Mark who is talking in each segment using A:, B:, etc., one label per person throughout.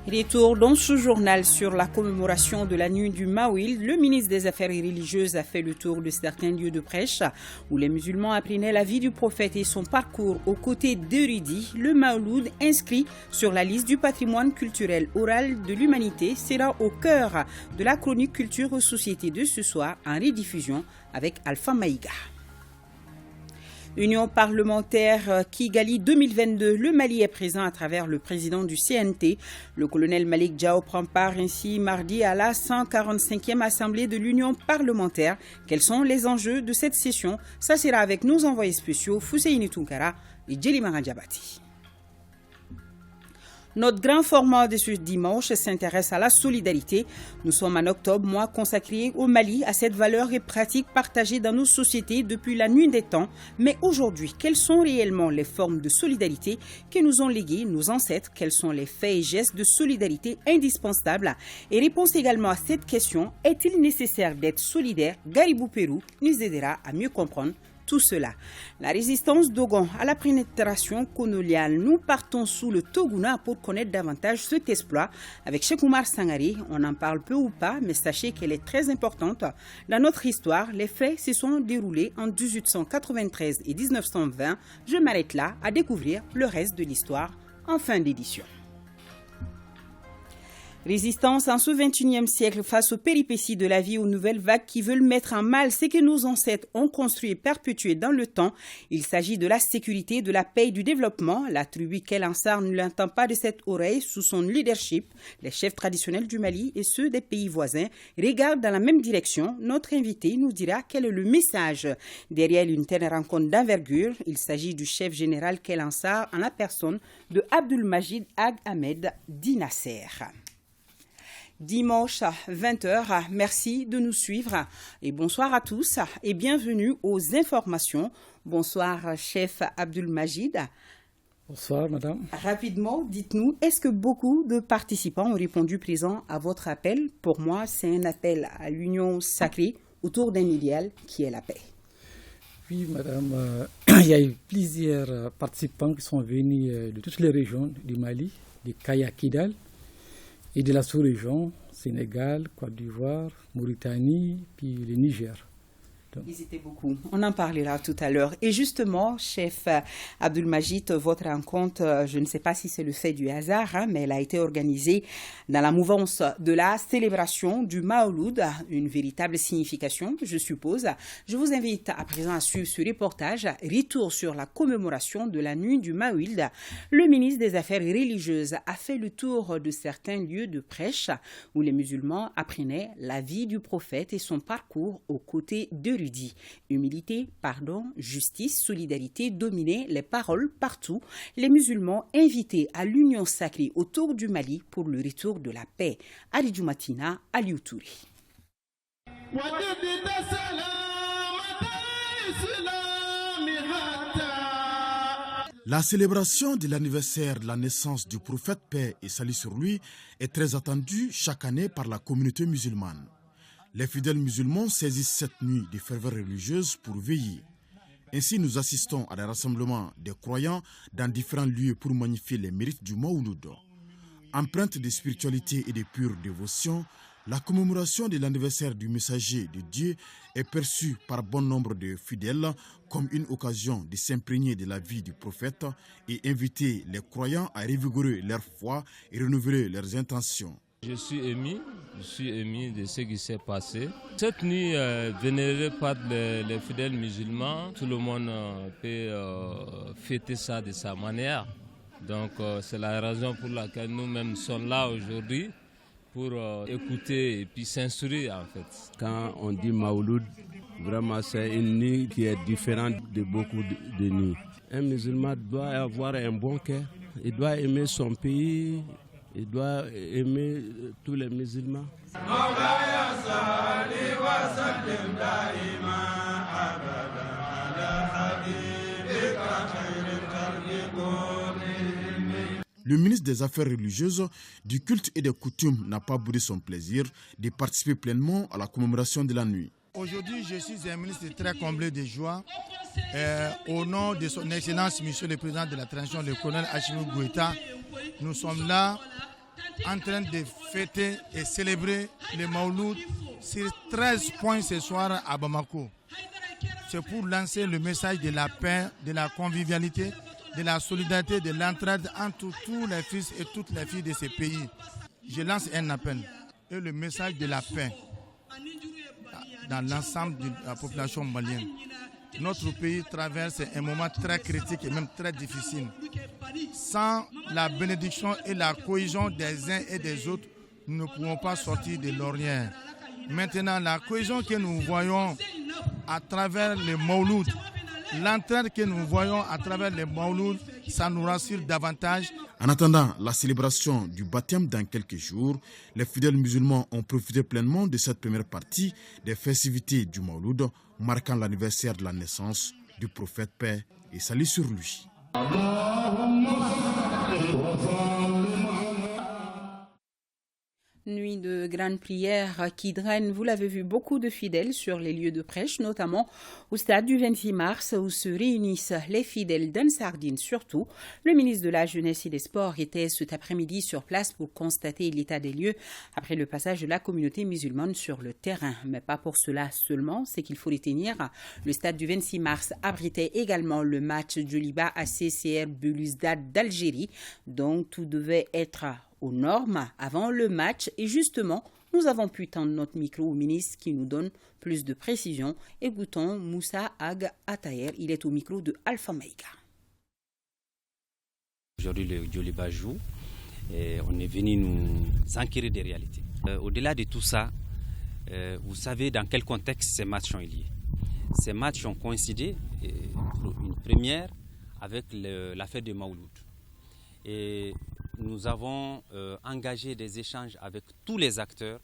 A: Retour dans ce journal sur la commémoration de la nuit du Mawlid. Le ministre des Affaires religieuses a fait le tour de certains lieux de prêche où les musulmans apprenaient la vie du prophète et son parcours aux côtés d'érudits. Le Mawlid, inscrit sur la liste du patrimoine culturel oral de l'humanité, sera au cœur de la chronique culture aux sociétés de ce soir en rediffusion avec Alpha Maïga. Union parlementaire Kigali 2022, le Mali est présent à travers le président du CNT. Le colonel Malik Diao prend part ainsi mardi à la 145e assemblée de l'Union parlementaire. Quels sont les enjeux de cette session? Ça sera avec nos envoyés spéciaux Fousseini Tunkara et Djeli Maradjabati. Notre grand format de ce dimanche s'intéresse à la solidarité. Nous sommes en octobre, mois consacré au Mali, à cette valeur et pratique partagée dans nos sociétés depuis la nuit des temps. Mais aujourd'hui, quelles sont réellement les formes de solidarité que nous ont léguées nos ancêtres? Quels sont les faits et gestes de solidarité indispensables? Et réponse également à cette question, est-il nécessaire d'être solidaire? Garibou Pérou nous aidera à mieux comprendre tout cela. La résistance Dogon à la pénétration coloniale. Nous partons sous le Toguna pour connaître davantage cet exploit. Avec Cheikh Oumar Sangari, on en parle peu ou pas, mais sachez qu'elle est très importante. Dans notre histoire, les faits se sont déroulés en 1893 et 1920. Je m'arrête là à découvrir le reste de l'histoire en fin d'édition. Résistance en ce XXIe siècle face aux péripéties de la vie, aux nouvelles vagues qui veulent mettre en mal ce que nos ancêtres ont construit et perpétué dans le temps. Il s'agit de la sécurité, de la paix et du développement. La tribu Kel Ansar ne l'entend pas de cette oreille. Sous son leadership, les chefs traditionnels du Mali et ceux des pays voisins regardent dans la même direction. Notre invité nous dira quel est le message derrière une telle rencontre d'envergure. Il s'agit du chef général Kel Ansar en la personne de Abdul Majid Ag Ahmed Dinasser. Dimanche 20h, merci de nous suivre et bonsoir à tous et bienvenue aux informations. Bonsoir chef Abdul Majid.
B: Bonsoir madame.
A: Rapidement, dites-nous, est-ce que beaucoup de participants ont répondu présent à votre appel? Pour moi, c'est un appel à l'union sacrée autour d'un idéal qui est la paix.
B: Oui madame, il y a eu plusieurs participants qui sont venus de toutes les régions du Mali, du Kaya Kidal, et de la sous-région, Sénégal, Côte d'Ivoire, Mauritanie, puis le Niger.
A: Ils étaient beaucoup. On en parlera tout à l'heure. Et justement, chef Abdul Majid, votre rencontre, je ne sais pas si c'est le fait du hasard, mais elle a été organisée dans la mouvance de la célébration du Mawlid, une véritable signification, je suppose. Je vous invite à présent à suivre ce reportage, retour sur la commémoration de la nuit du Mawlid. Le ministre des Affaires religieuses a fait le tour de certains lieux de prêche où les musulmans apprenaient la vie du prophète et son parcours aux côtés de humilité, pardon, justice, solidarité dominaient les paroles partout. Les musulmans invités à l'union sacrée autour du Mali pour le retour de la paix. Ali Djoumatina, Aliou Touré.
C: La célébration de l'anniversaire de la naissance du prophète, paix et salut sur lui, est très attendue chaque année par la communauté musulmane. Les fidèles musulmans saisissent cette nuit de ferveur religieuse pour veiller. Ainsi, nous assistons à des rassemblements des croyants dans différents lieux pour magnifier les mérites du Mawlid. Empreinte de spiritualité et de pure dévotion, la commémoration de l'anniversaire du messager de Dieu est perçue par bon nombre de fidèles comme une occasion de s'imprégner de la vie du prophète et inviter les croyants à revigorer leur foi et renouveler leurs intentions.
D: Je suis ému de ce qui s'est passé. Cette nuit vénérée par les fidèles musulmans, tout le monde peut fêter ça de sa manière. Donc c'est la raison pour laquelle nous-mêmes sommes là aujourd'hui pour écouter et puis s'instruire en fait.
E: Quand on dit Mawlid, vraiment c'est une nuit qui est différente de beaucoup de nuits. Un musulman doit avoir un bon cœur, il doit aimer son pays. Il doit aimer tous les musulmans.
C: Le ministre des Affaires religieuses, du culte et des coutumes n'a pas boudé son plaisir de participer pleinement à la commémoration de la nuit.
F: Aujourd'hui, je suis un ministre très comblé de joie. Au nom de son Excellence, Monsieur le Président de la Transition, le colonel Assimi Goïta, nous sommes là en train de fêter et célébrer le Mawlud sur 13 points ce soir à Bamako. C'est pour lancer le message de la paix, de la convivialité, de la solidarité, de l'entraide entre tous les fils et toutes les filles de ce pays. Je lance un appel et le message de la paix dans l'ensemble de la population malienne. Notre pays traverse un moment très critique et même très difficile. Sans la bénédiction et la cohésion des uns et des autres, nous ne pouvons pas sortir de l'ornière. Maintenant, la cohésion que nous voyons à travers les Mawlud, l'entraide que nous voyons à travers les Mawlud, ça nous rassure davantage.
C: En attendant la célébration du baptême dans quelques jours, les fidèles musulmans ont profité pleinement de cette première partie des festivités du Mawlud, marquant l'anniversaire de la naissance du prophète, paix et salut sur lui.
A: Nuit de grande prière qui draine, vous l'avez vu, beaucoup de fidèles sur les lieux de prêche, notamment au stade du 26 mars où se réunissent les fidèles d'Ansardine surtout. Le ministre de la Jeunesse et des Sports était cet après-midi sur place pour constater l'état des lieux après le passage de la communauté musulmane sur le terrain. Mais pas pour cela seulement, c'est qu'il faut retenir. Le stade du 26 mars abritait également le match Djoliba à CCR Belouizdad d'Algérie, donc tout devait être aux normes avant le match et justement, nous avons pu tendre notre micro au ministre qui nous donne plus de précisions. Écoutons Moussa Ag Atayer, il est au micro de Alpha Maïga.
G: Aujourd'hui, le Djoliba joue et on est venu nous enquérir des réalités. Au-delà de tout ça, vous savez dans quel contexte ces matchs sont liés. Ces matchs ont coïncidé, pour une première, avec la fête de Mawlud. Et nous avons engagé des échanges avec tous les acteurs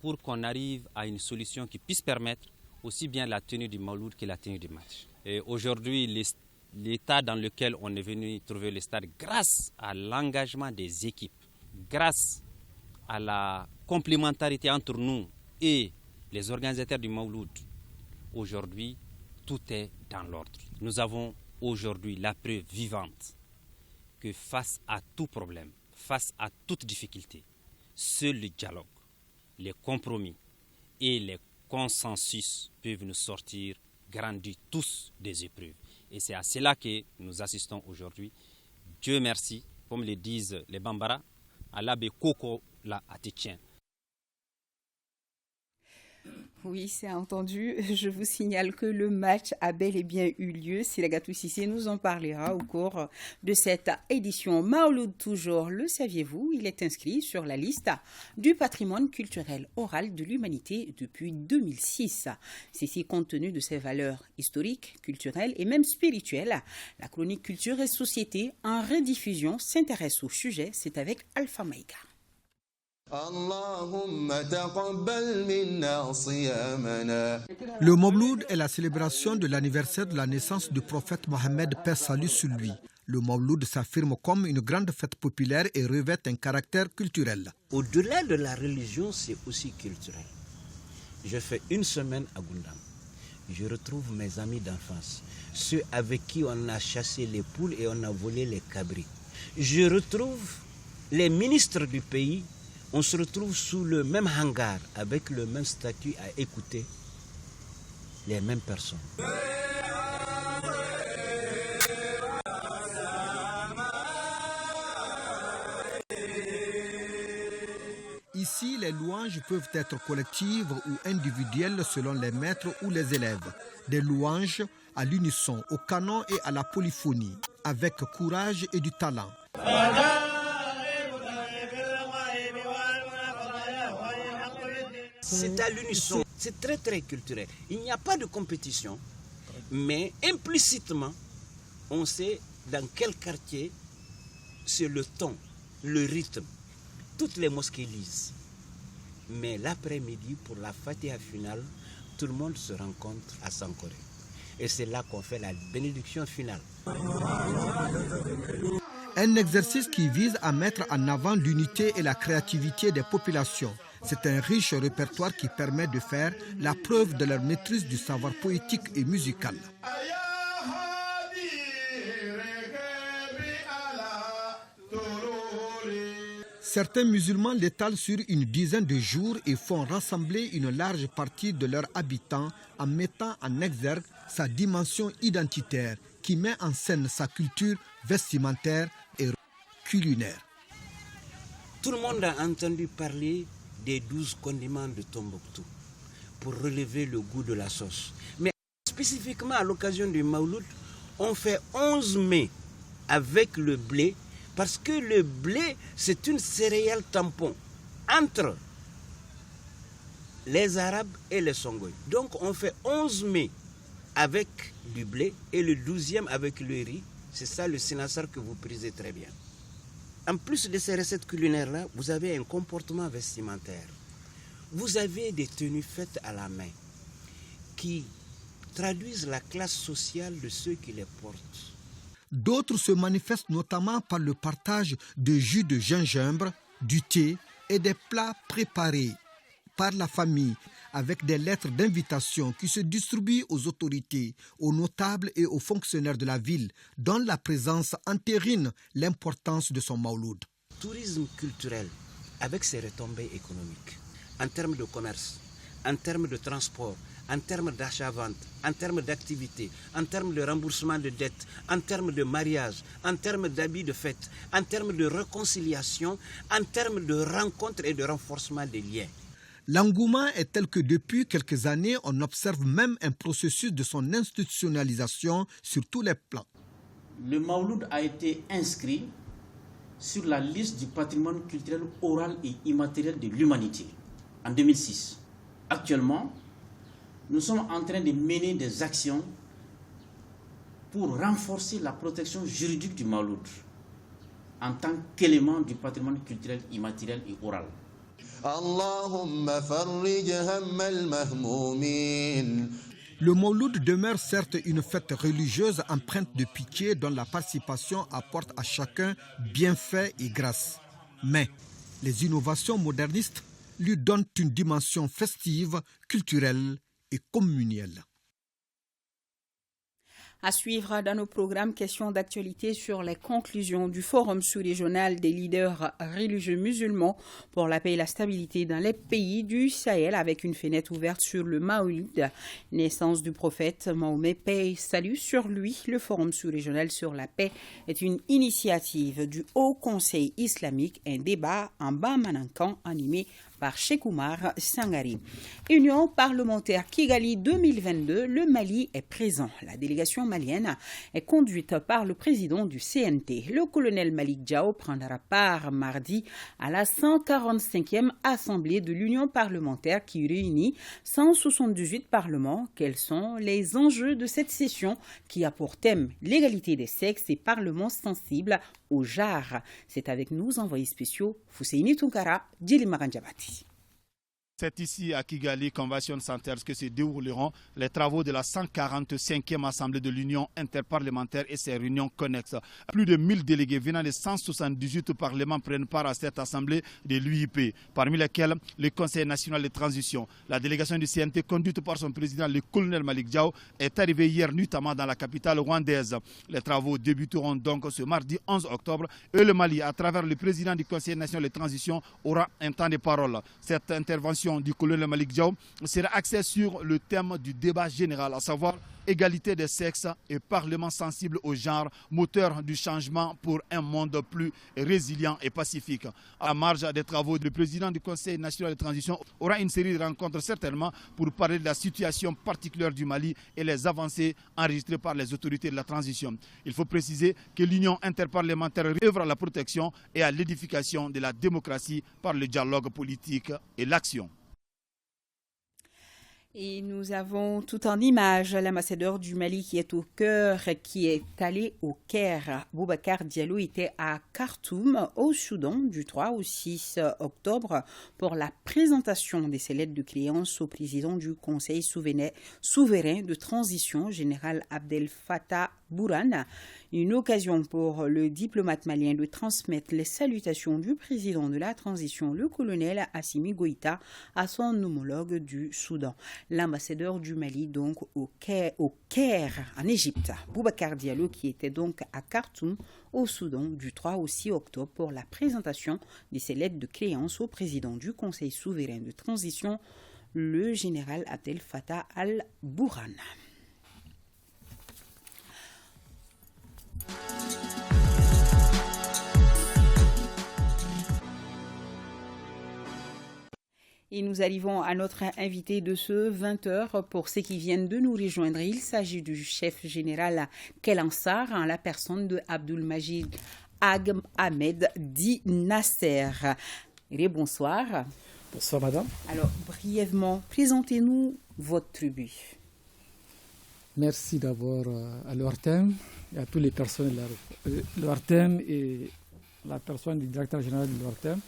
G: pour qu'on arrive à une solution qui puisse permettre aussi bien la tenue du Mawlud que la tenue du match. Et aujourd'hui, l'état dans lequel on est venu trouver le stade, grâce à l'engagement des équipes, grâce à la complémentarité entre nous et les organisateurs du Mawlud, aujourd'hui, tout est dans l'ordre. Nous avons aujourd'hui la preuve vivante que face à tout problème, face à toute difficulté, seul le dialogue, les compromis et les consensus peuvent nous sortir grandis tous des épreuves. Et c'est à cela que nous assistons aujourd'hui. Dieu merci, comme le disent les Bambara, Allah be koko la atitien.
A: Oui, c'est entendu. Je vous signale que le match a bel et bien eu lieu. Siragatou Cissé nous en parlera au cours de cette édition. Mawlud toujours, le saviez-vous, il est inscrit sur la liste du patrimoine culturel oral de l'humanité depuis 2006. Ceci compte tenu de ses valeurs historiques, culturelles et même spirituelles. La chronique Culture et Société en rediffusion s'intéresse au sujet. C'est avec Alpha Maïga.
H: Le Mawlud est la célébration de l'anniversaire de la naissance du prophète Mohammed, paix salut sur lui. Le Mawlud s'affirme comme une grande fête populaire et revêt un caractère culturel.
I: Au-delà de la religion, c'est aussi culturel. Je fais une semaine à Gundam. Je retrouve mes amis d'enfance, ceux avec qui on a chassé les poules et on a volé les cabris. Je retrouve les ministres du pays. On se retrouve sous le même hangar, avec le même statut à écouter les mêmes personnes.
H: Ici, les louanges peuvent être collectives ou individuelles selon les maîtres ou les élèves. Des louanges à l'unisson, au canon et à la polyphonie, avec courage et du talent.
I: C'est à l'unisson, c'est très très culturel. Il n'y a pas de compétition, mais implicitement, on sait dans quel quartier c'est le ton, le rythme. Toutes les mosquées lisent. Mais l'après-midi, pour la Fatiha finale, tout le monde se rencontre à Sankoré. Et c'est là qu'on fait la bénédiction finale.
H: Un exercice qui vise à mettre en avant l'unité et la créativité des populations. C'est un riche répertoire qui permet de faire la preuve de leur maîtrise du savoir poétique et musical. Certains musulmans l'étalent sur une dizaine de jours et font rassembler une large partie de leurs habitants en mettant en exergue sa dimension identitaire qui met en scène sa culture vestimentaire et culinaire.
I: Tout le monde a entendu parler des 12 condiments de Tombouctou pour relever le goût de la sauce. Mais spécifiquement à l'occasion du Mawlud, on fait 11 mets avec le blé parce que le blé, c'est une céréale tampon entre les Arabes et les Songhoi. Donc on fait 11 mets avec du blé et le 12e avec le riz. C'est ça le sinassar que vous prisez très bien. En plus de ces recettes culinaires-là, vous avez un comportement vestimentaire. Vous avez des tenues faites à la main qui traduisent la classe sociale de ceux qui les portent.
H: D'autres se manifestent notamment par le partage de jus de gingembre, du thé et des plats préparés par la famille avec des lettres d'invitation qui se distribuent aux autorités, aux notables et aux fonctionnaires de la ville, dont la présence entérine l'importance de son Mawlud.
I: Tourisme culturel avec ses retombées économiques, en termes de commerce, en termes de transport, en termes d'achat-vente, en termes d'activité, en termes de remboursement de dettes, en termes de mariage, en termes d'habits de fête, en termes de réconciliation, en termes de rencontres et de renforcement des liens.
H: L'engouement est tel que depuis quelques années, on observe même un processus de son institutionnalisation sur tous les plans.
J: Le Mawlud a été inscrit sur la liste du patrimoine culturel oral et immatériel de l'humanité en 2006. Actuellement, nous sommes en train de mener des actions pour renforcer la protection juridique du Mawlud en tant qu'élément du patrimoine culturel immatériel et oral.
H: Le Mawlud demeure certes une fête religieuse empreinte de pitié dont la participation apporte à chacun bienfaits et grâce. Mais les innovations modernistes lui donnent une dimension festive, culturelle et communielle.
A: À suivre dans nos programmes, questions d'actualité sur les conclusions du Forum sous-régional des leaders religieux musulmans pour la paix et la stabilité dans les pays du Sahel, avec une fenêtre ouverte sur le Mawlid, naissance du prophète Mahomet, paix et salut sur lui. Le Forum sous-régional sur la paix est une initiative du Haut Conseil islamique, un débat en Bas-Manankan animé par Cheikh Oumar Sangari. Union parlementaire Kigali 2022, le Mali est présent. La délégation malienne est conduite par le président du CNT. Le colonel Malik Diao prendra part mardi à la 145e Assemblée de l'Union parlementaire qui réunit 178 parlements. Quels sont les enjeux de cette session qui a pour thème l'égalité des sexes et parlements sensibles au genre? C'est avec nous, envoyés spéciaux, Fousseini Tunkara, Djili Maranjabati.
K: C'est ici à Kigali, Convention Center, que se dérouleront les travaux de la 145e Assemblée de l'Union interparlementaire et ses réunions connexes. Plus de 1000 délégués venant de 178 parlements prennent part à cette Assemblée de l'UIP, parmi lesquels le Conseil national de transition. La délégation du CNT, conduite par son président, le colonel Malik Diao, est arrivée hier notamment dans la capitale rwandaise. Les travaux débuteront donc ce mardi 11 octobre et le Mali, à travers le président du Conseil national de transition, aura un temps de parole. Cette intervention du colonel Malik Diao sera axée sur le thème du débat général, à savoir égalité des sexes et parlement sensible au genre, moteur du changement pour un monde plus résilient et pacifique. À marge des travaux, le président du Conseil national de transition aura une série de rencontres certainement pour parler de la situation particulière du Mali et les avancées enregistrées par les autorités de la transition. Il faut préciser que l'Union interparlementaire œuvre à la protection et à l'édification de la démocratie par le dialogue politique et l'action.
A: Et nous avons tout en image l'ambassadeur du Mali qui est au cœur, qui est allé au Caire. Boubacar Diallo était à Khartoum, au Soudan, du 3 au 6 octobre pour la présentation de ses lettres de créance au président du Conseil souverain de transition, général Abdel Fattah Bourane. Une occasion pour le diplomate malien de transmettre les salutations du président de la transition, le colonel Assimi Goïta, à son homologue du Soudan. L'ambassadeur du Mali, donc, au Caire, en Égypte, Boubacar Diallo, qui était donc à Khartoum, au Soudan, du 3 au 6 octobre, pour la présentation de ses lettres de créance au président du Conseil souverain de transition, le général Abdel Fattah al-Bourhan. Et nous arrivons à notre invité de ce 20h. Pour ceux qui viennent de nous rejoindre, il s'agit du chef général Kelansar en la personne de Abdul Majid Ag Ahmed Di Nasser. Bonsoir.
B: Bonsoir madame.
A: Alors brièvement, présentez-nous votre tribu.
B: Merci d'abord à l'ORTEM et à toutes les personnes de l'ORTEM et la personne du directeur général de l'ORTEM.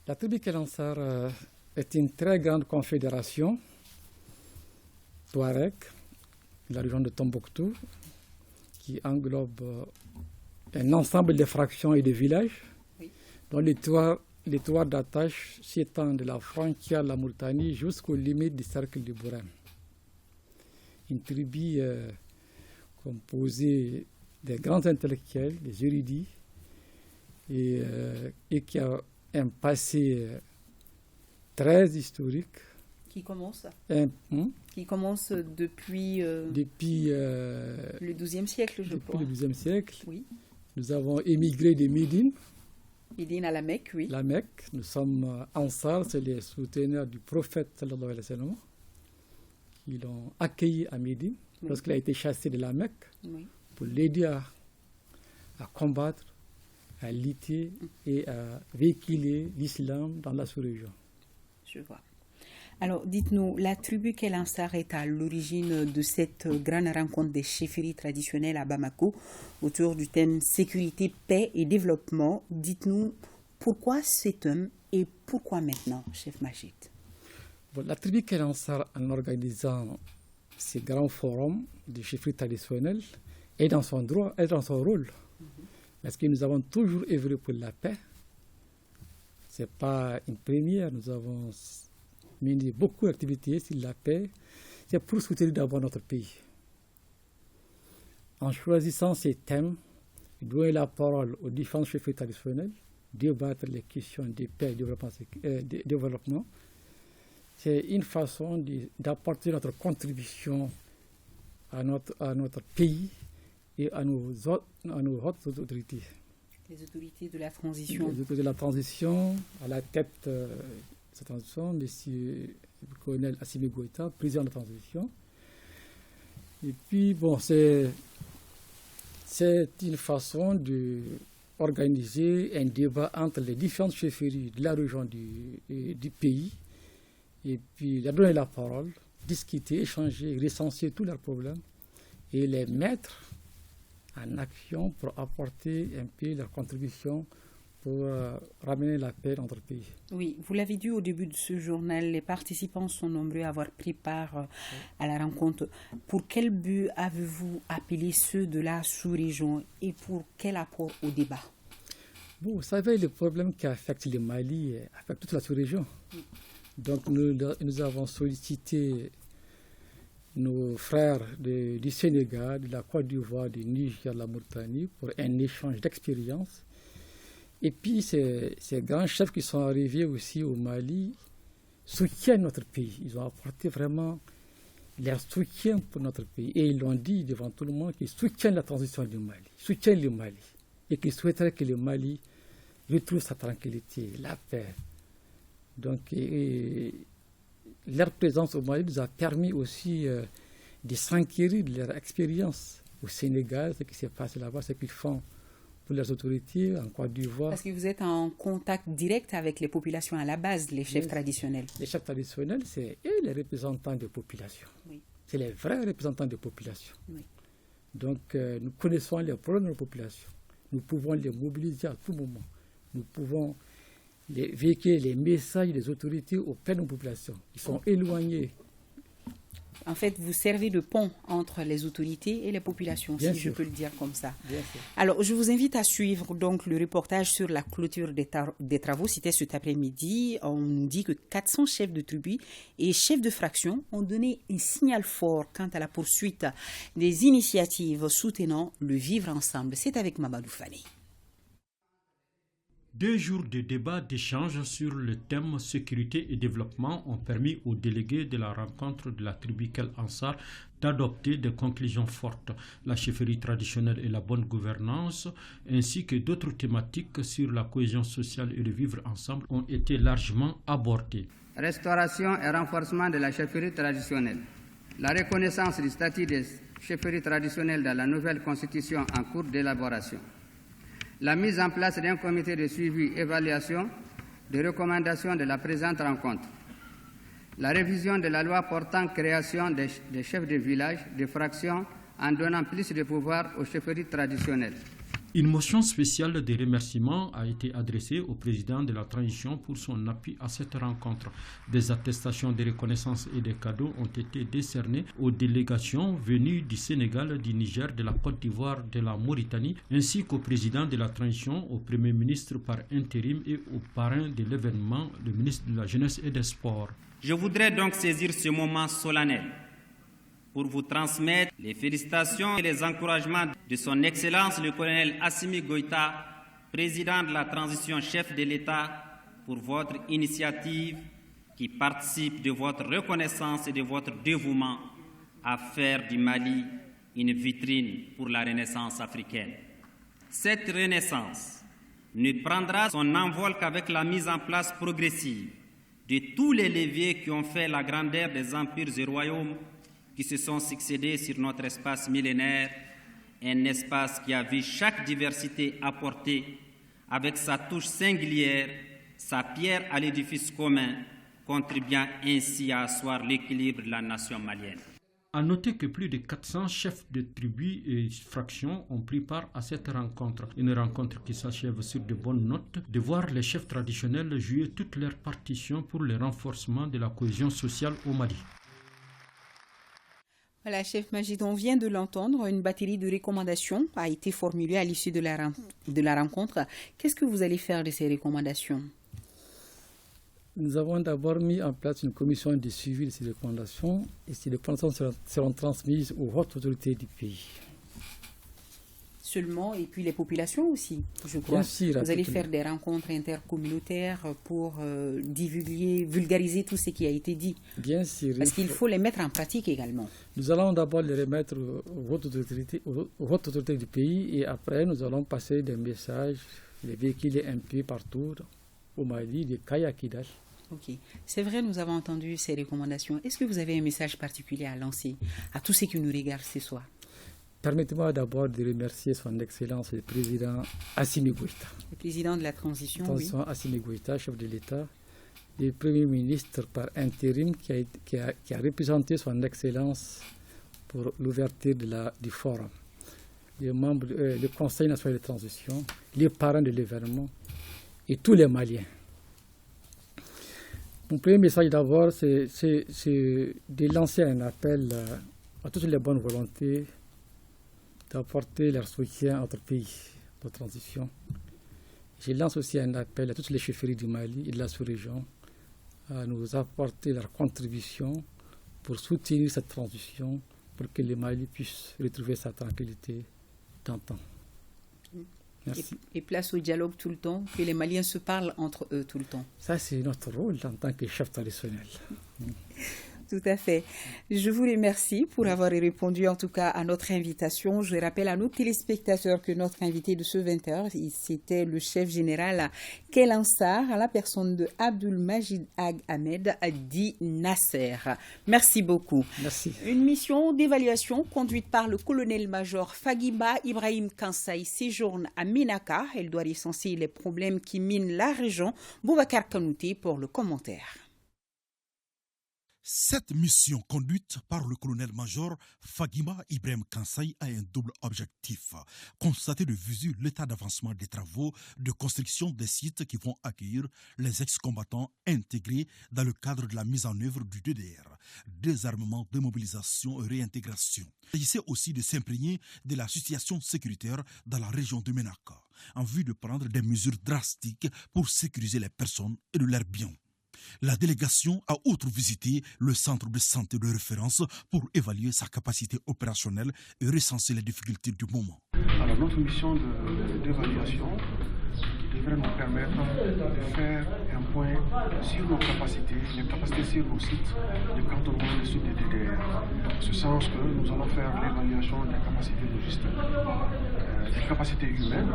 B: La tribu Kelansar est une très grande confédération Touareg, de la région de Tombouctou, qui englobe un ensemble de fractions et de villages, dont les toits d'attache s'étendent de la frontière de la Mauritanie jusqu'aux limites du cercle de Bourane. Une tribu composée des grands intellectuels, des érudits, et qui a un passé très historique.
A: Qui commence Qui commence depuis le XIIe siècle, je crois.
B: Depuis le XIIe siècle.
A: Oui.
B: Nous avons émigré de Médine.
A: Médine à la Mecque, oui.
B: La Mecque. Nous sommes Ansar, c'est les souteneurs du prophète sallallahu alayhi wa sallam, qui l'ont accueilli à Médine lorsqu'il a été chassé de la Mecque, pour l'aider à combattre, à lutter et à véhiculer l'islam dans la sous-région.
A: Je vois. Alors, dites-nous, la tribu Kelansar est à l'origine de cette grande rencontre des chefferies traditionnelles à Bamako autour du thème sécurité, paix et développement. Dites-nous, pourquoi cet homme et pourquoi maintenant, chef Majid?
B: La tribu Kelansar, en organisant ces grands forums de chefferies traditionnelles, est dans son droit, est dans son rôle. Parce que nous avons toujours œuvré pour la paix. Ce n'est pas une première, nous avons mené beaucoup d'activités sur la paix. C'est pour soutenir d'abord notre pays. En choisissant ces thèmes, donner la parole aux différents chefs traditionnels, débattre les questions de paix et de développement, c'est une façon d'apporter notre contribution à notre pays et à nos hautes autorités.
A: Les autorités de la transition.
B: Les autorités de la transition, à la tête de cette transition, M. le colonel Assimi Goïta, président de la transition. Et puis, bon, c'est une façon d'organiser un débat entre les différentes chefferies de la région du pays, et puis leur donner la parole, discuter, échanger, recenser tous leurs problèmes et les mettre en action pour apporter un peu leur contribution pour ramener la paix dans notre pays.
A: Oui, vous l'avez dit au début de ce journal, les participants sont nombreux à avoir pris part à la rencontre. Pour quel but avez-vous appelé ceux de la sous-région et pour quel apport au débat?
B: Bon, vous savez, le problème qui affecte le Mali affecte toute la sous-région. Oui. Donc nous avons sollicité nos frères du Sénégal, de la Côte d'Ivoire, du Niger, de la Mauritanie pour un échange d'expériences. Et puis ces grands chefs qui sont arrivés aussi au Mali soutiennent notre pays. Ils ont apporté vraiment leur soutien pour notre pays. Et ils l'ont dit devant tout le monde qu'ils soutiennent la transition du Mali, soutiennent le Mali. Et qu'ils souhaiteraient que le Mali retrouve sa tranquillité, la paix. Donc leur présence au Mali nous a permis aussi de s'enquérir de leur expérience au Sénégal, ce qui s'est passé là-bas, ce qu'ils font pour les autorités en Côte d'Ivoire.
A: Parce que vous êtes en contact direct avec les populations à la base, les chefs traditionnels.
B: Les chefs traditionnels, c'est les représentants des populations. Oui. C'est les vrais représentants des populations. Oui. Donc nous connaissons les problèmes de la population. Nous pouvons les mobiliser à tout moment. Nous pouvons véhiculer les messages des autorités auprès de nos populations. Ils sont éloignés
A: En fait, vous servez de pont entre les autorités et les populations,
B: Bien
A: si
B: sûr.
A: je peux le dire comme ça.
B: Bien sûr.
A: Alors, je vous invite à suivre donc le reportage sur la clôture des travaux. C'était cet après-midi. On nous dit que 400 chefs de tribu et chefs de fraction ont donné un signal fort quant à la poursuite des initiatives soutenant le vivre ensemble. C'est avec Mamadou Fani.
L: 2 jours de débats, d'échanges sur le thème sécurité et développement ont permis aux délégués de la rencontre de la tribu Kel Ansar d'adopter des conclusions fortes. La chefferie traditionnelle et la bonne gouvernance, ainsi que d'autres thématiques sur la cohésion sociale et le vivre ensemble ont été largement abordées.
M: Restauration et renforcement de la chefferie traditionnelle. La reconnaissance du statut des chefferies traditionnelles dans la nouvelle constitution en cours d'élaboration. La mise en place d'un comité de suivi et évaluation des recommandations de la présente rencontre. La révision de la loi portant création des chefs de village, de fractions, en donnant plus de pouvoir aux chefferies traditionnelles.
L: Une motion spéciale de remerciement a été adressée au président de la transition pour son appui à cette rencontre. Des attestations de reconnaissance et des cadeaux ont été décernés aux délégations venues du Sénégal, du Niger, de la Côte d'Ivoire, de la Mauritanie, ainsi qu'au président de la transition, au Premier ministre par intérim et au parrain de l'événement, le ministre de la Jeunesse et des Sports.
N: Je voudrais donc saisir ce moment solennel pour vous transmettre les félicitations et les encouragements de son Excellence le colonel Assimi Goïta, président de la transition chef de l'État, pour votre initiative qui participe de votre reconnaissance et de votre dévouement à faire du Mali une vitrine pour la renaissance africaine. Cette renaissance ne prendra son envol qu'avec la mise en place progressive de tous les leviers qui ont fait la grandeur des empires et royaumes qui se sont succédés sur notre espace millénaire, un espace qui a vu chaque diversité apporter, avec sa touche singulière, sa pierre à l'édifice commun, contribuant ainsi à asseoir l'équilibre de la nation malienne.
L: À noter que plus de 400 chefs de tribus et fractions ont pris part à cette rencontre. Une rencontre qui s'achève sur de bonnes notes, de voir les chefs traditionnels jouer toutes leurs partitions pour le renforcement de la cohésion sociale au Mali.
A: Voilà, chef Majid, on vient de l'entendre, une batterie de recommandations a été formulée à l'issue de la rencontre. Qu'est-ce que vous allez faire de ces recommandations?
B: Nous avons d'abord mis en place une commission de suivi de ces recommandations et ces recommandations seront transmises aux hautes autorités du pays.
A: Seulement, et puis les populations aussi, je crois.
B: Bien sûr,
A: vous allez faire des rencontres intercommunautaires pour vulgariser tout ce qui a été dit.
B: Bien sûr.
A: Parce qu'il faut les mettre en pratique également.
B: Nous allons d'abord les remettre aux hautes autorités du pays et après nous allons passer des messages, les véhiculer un peu partout au Mali, de Kaya Kidal.
A: Ok, c'est vrai, nous avons entendu ces recommandations. Est-ce que vous avez un message particulier à lancer à tous ceux qui nous regardent ce soir?
B: Permettez-moi d'abord de remercier son Excellence le président Assimi Goïta.
A: Le président de la transition, oui.
B: Assimi Goïta, chef de l'État, le Premier ministre par intérim qui a représenté son Excellence pour l'ouverture du forum, les membres du Conseil national de transition, les parents de l'événement et tous les Maliens. Mon premier message d'abord, c'est de lancer un appel à toutes les bonnes volontés d'apporter leur soutien à notre pays de transition. Je lance aussi un appel à toutes les chefferies du Mali et de la sous-région à nous apporter leur contribution pour soutenir cette transition, pour que le Mali puisse retrouver sa tranquillité d'antan. Merci.
A: Et place au dialogue tout le temps, que les Maliens se parlent entre eux tout le temps.
B: Ça, c'est notre rôle en tant que chef traditionnel.
A: Tout à fait. Je vous remercie pour avoir répondu en tout cas à notre invitation. Je rappelle à nos téléspectateurs que notre invité de ce 20h, c'était le chef général Kel Ansar, à la personne de Abdul Majid Ag Ahmed dit Nasser. Merci beaucoup.
B: Merci.
A: Une mission d'évaluation conduite par le colonel-major Fagiba Ibrahim Kansaï séjourne à Ménaka. Elle doit recenser les problèmes qui minent la région. Boubacar Kanouté pour le commentaire.
C: Cette mission conduite par le colonel-major Fagima Ibrahim Kansai a un double objectif. Constater de visu l'état d'avancement des travaux de construction des sites qui vont accueillir les ex-combattants intégrés dans le cadre de la mise en œuvre du DDR, désarmement, démobilisation et réintégration. Il s'agissait aussi de s'imprégner de la situation sécuritaire dans la région de Ménaka, en vue de prendre des mesures drastiques pour sécuriser les personnes et de leurs biens. La délégation a outre visité le centre de santé de référence pour évaluer sa capacité opérationnelle et recenser les difficultés du moment.
O: Alors notre mission d'évaluation devrait nous permettre de faire un point sur nos capacités, les capacités sur nos sites de cantonnement des sites de DDR. En ce sens que nous allons faire l'évaluation des capacités logistiques, des capacités humaines,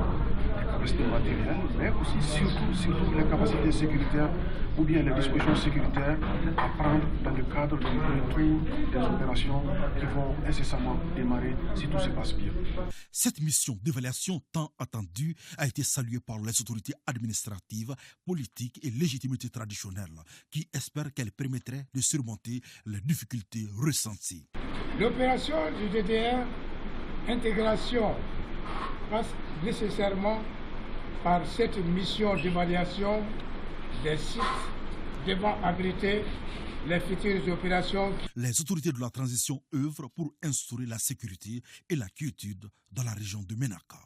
O: des capacités matérielles, mais aussi surtout les capacités sécuritaires ou bien les dispositions sécuritaires à prendre dans le cadre du retour des opérations qui vont incessamment démarrer si tout se passe bien.
C: Cette mission d'évaluation tant attendue a été saluée par les autorités administratives, politiques et légitimité traditionnelle qui espèrent qu'elle permettrait de surmonter les difficultés ressenties.
P: L'opération du DDR, intégration, passe nécessairement par cette mission d'évaluation des sites devant abriter les futures opérations.
C: Les autorités de la transition œuvrent pour instaurer la sécurité et la quiétude dans la région de Ménaka.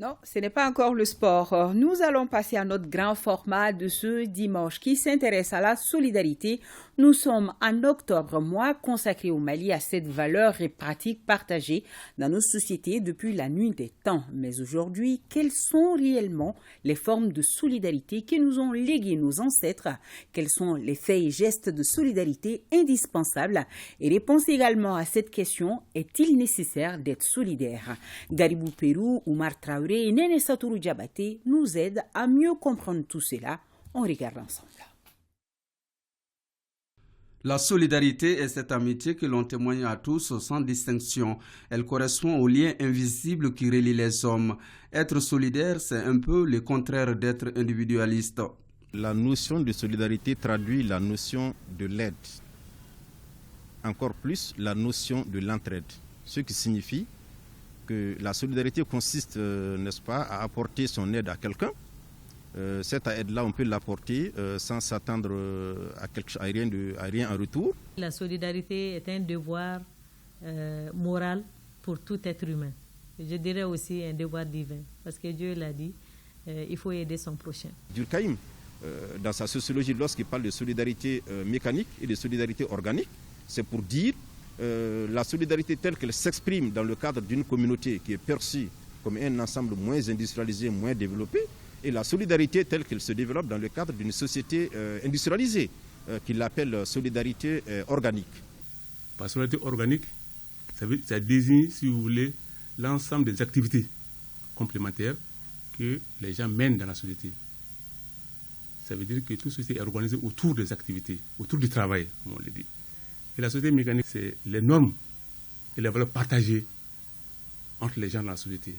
A: Non, ce n'est pas encore le sport. Nous allons passer à notre grand format de ce dimanche qui s'intéresse à la solidarité. Nous sommes en octobre, mois consacré au Mali à cette valeur et pratique partagée dans nos sociétés depuis la nuit des temps. Mais aujourd'hui, quelles sont réellement les formes de solidarité que nous ont léguées nos ancêtres? Quels sont les faits et gestes de solidarité indispensables? Et réponse également à cette question, est-il nécessaire d'être solidaire? Garibou Pérou, Oumar Traoré et Néné Satourou Diabaté nous aident à mieux comprendre tout cela. On regarde ensemble.
Q: La solidarité est cette amitié que l'on témoigne à tous sans distinction. Elle correspond au lien invisible qui relie les hommes. Être solidaire, c'est un peu le contraire d'être individualiste.
E: La notion de solidarité traduit la notion de l'aide. Encore plus, la notion de l'entraide. Ce qui signifie que la solidarité consiste, n'est-ce pas, à apporter son aide à quelqu'un. Cette aide-là, on peut l'apporter sans s'attendre à rien en retour.
R: La solidarité est un devoir moral pour tout être humain. Je dirais aussi un devoir divin, parce que Dieu l'a dit, il faut aider son prochain.
E: Durkheim, dans sa sociologie, lorsqu'il parle de solidarité mécanique et de solidarité organique, c'est pour dire la solidarité telle qu'elle s'exprime dans le cadre d'une communauté qui est perçue comme un ensemble moins industrialisé, moins développé, et la solidarité telle qu'elle se développe dans le cadre d'une société industrialisée, qu'il appelle solidarité organique.
S: Par solidarité organique, ça désigne, si vous voulez, l'ensemble des activités complémentaires que les gens mènent dans la société. Ça veut dire que toute société est organisée autour des activités, autour du travail, comme on le dit. Et la société mécanique, c'est les normes et les valeurs partagées entre les gens dans la société.